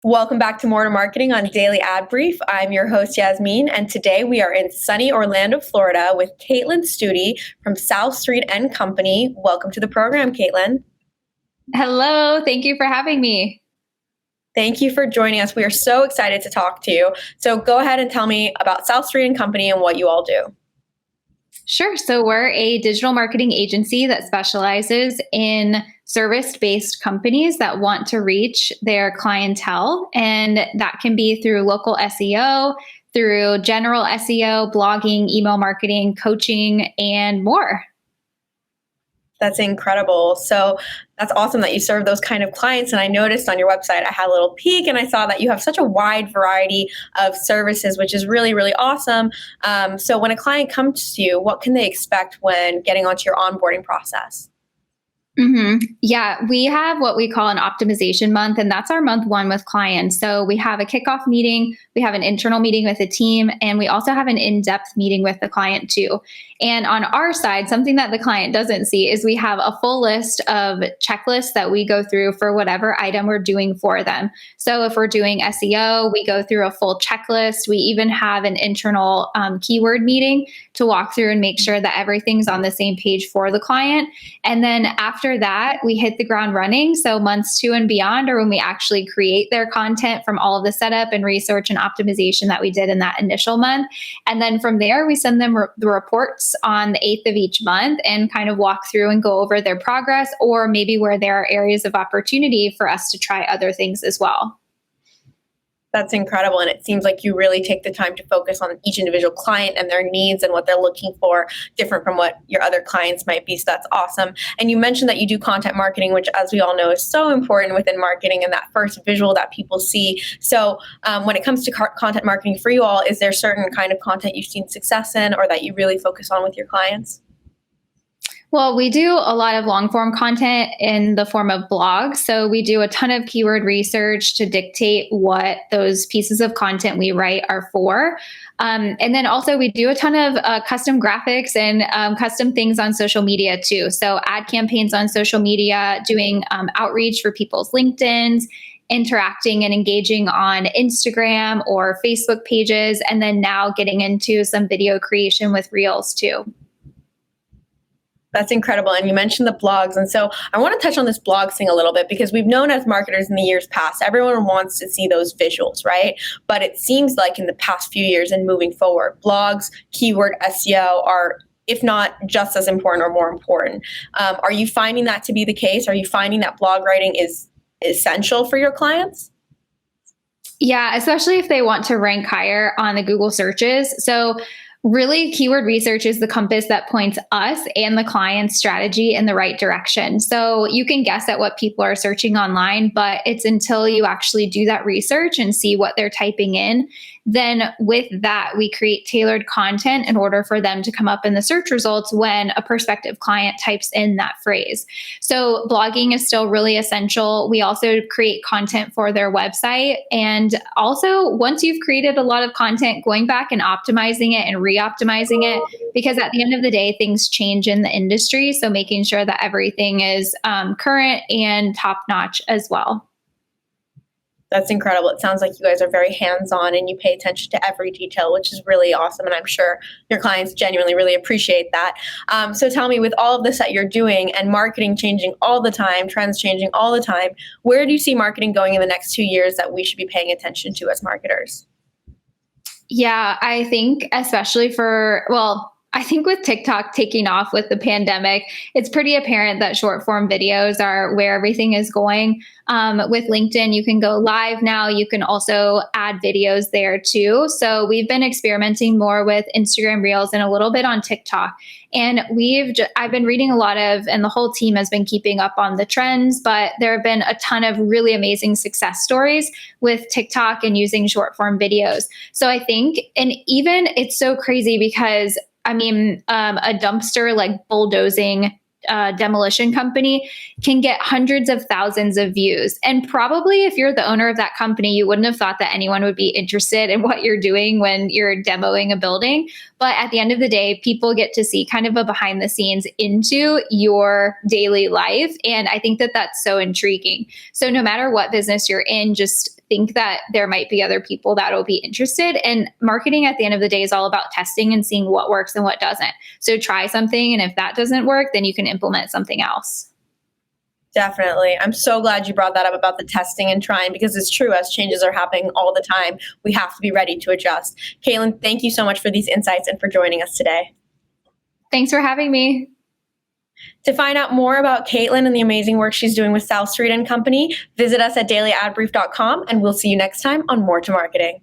Welcome back to More Marketing on Daily Ad Brief. I'm your host, Yasmin, and today we are in sunny Orlando, Florida with Kaitlyn Study from South Street & Company. Welcome to the program, Kaitlyn. Hello, thank you for having me. Thank you for joining us. We are so excited to talk to you. So go ahead and tell me about South Street & Company and what you all do. Sure. So we're a digital marketing agency that specializes in service-based companies that want to reach their clientele. And that can be through local SEO, through general SEO, blogging, email marketing, coaching, and more. That's incredible. So that's awesome that you serve those kind of clients. And I noticed on your website, I had a little peek and I saw that you have such a wide variety of services, which is really, really awesome. So when a client comes to you, what can they expect when getting onto your onboarding process? Yeah, we have what we call an optimization month, and that's our month one with clients. So we have a kickoff meeting, we have an internal meeting with the team, and we also have an in-depth meeting with the client too. And on our side, something that the client doesn't see is we have a full list of checklists that we go through for whatever item we're doing for them. So if we're doing SEO, we go through a full checklist. We even have an internal keyword meeting to walk through and make sure that everything's on the same page for the client. And then after that, we hit the ground running. So months 2 and beyond are when we actually create their content from all of the setup and research and optimization that we did in that initial month. And then from there, we send them the reports on the 8th of each month and kind of walk through and go over their progress, or maybe where there are areas of opportunity for us to try other things as well. That's incredible. And it seems like you really take the time to focus on each individual client and their needs and what they're looking for, different from what your other clients might be. So that's awesome. And you mentioned that you do content marketing, which, as we all know, is so important within marketing and that first visual that people see. So when it comes to content marketing for you all, is there certain kind of content you've seen success in or that you really focus on with your clients? Well, we do a lot of long form content in the form of blogs. So we do a ton of keyword research to dictate what those pieces of content we write are for. And then also we do a ton of custom graphics and custom things on social media too. So ad campaigns on social media, doing outreach for people's LinkedIns, interacting and engaging on Instagram or Facebook pages, and then now getting into some video creation with Reels too. That's incredible. And you mentioned the blogs. And so I want to touch on this blogs thing a little bit because we've known as marketers in the years past, everyone wants to see those visuals, right? But it seems like in the past few years and moving forward, blogs, keyword SEO are, if not just as important or more important. Are you finding that to be the case? Are you finding that blog writing is essential for your clients? Yeah, especially if they want to rank higher on the Google searches. So really, keyword research is the compass that points us and the client's strategy in the right direction. So you can guess at what people are searching online, but it's until you actually do that research and see what they're typing in. Then with that, we create tailored content in order for them to come up in the search results when a prospective client types in that phrase. So blogging is still really essential. We also create content for their website. And also, once you've created a lot of content, going back and optimizing it and re-optimizing it, because at the end of the day, things change in the industry. So making sure that everything is current and top-notch as well. That's incredible. It sounds like you guys are very hands-on and you pay attention to every detail, which is really awesome. And I'm sure your clients genuinely really appreciate that. So tell me, with all of this that you're doing and marketing changing all the time, trends changing all the time, where do you see marketing going in the next 2 years that we should be paying attention to as marketers? Yeah, I think especially I think with TikTok taking off with the pandemic, it's pretty apparent that short form videos are where everything is going. With LinkedIn, you can go live now. You can also add videos there too. So we've been experimenting more with Instagram Reels and a little bit on TikTok. And I've been reading a lot of, and the whole team has been keeping up on the trends, but there have been a ton of really amazing success stories with TikTok and using short form videos. So I think, and even it's so crazy because a dumpster like bulldozing demolition company can get hundreds of thousands of views. And probably if you're the owner of that company, you wouldn't have thought that anyone would be interested in what you're doing when you're demoing a building. But at the end of the day, people get to see kind of a behind the scenes into your daily life. And I think that that's so intriguing. So no matter what business you're in, just think that there might be other people that will be interested. And marketing at the end of the day is all about testing and seeing what works and what doesn't. So try something, and if that doesn't work, then you can implement something else. Definitely. I'm so glad you brought that up about the testing and trying, because it's true, as changes are happening all the time, we have to be ready to adjust. Kaitlyn, thank you so much for these insights and for joining us today. Thanks for having me. To find out more about Kaitlyn and the amazing work she's doing with South Street & Company, visit us at dailyadbrief.com, and we'll see you next time on More to Marketing.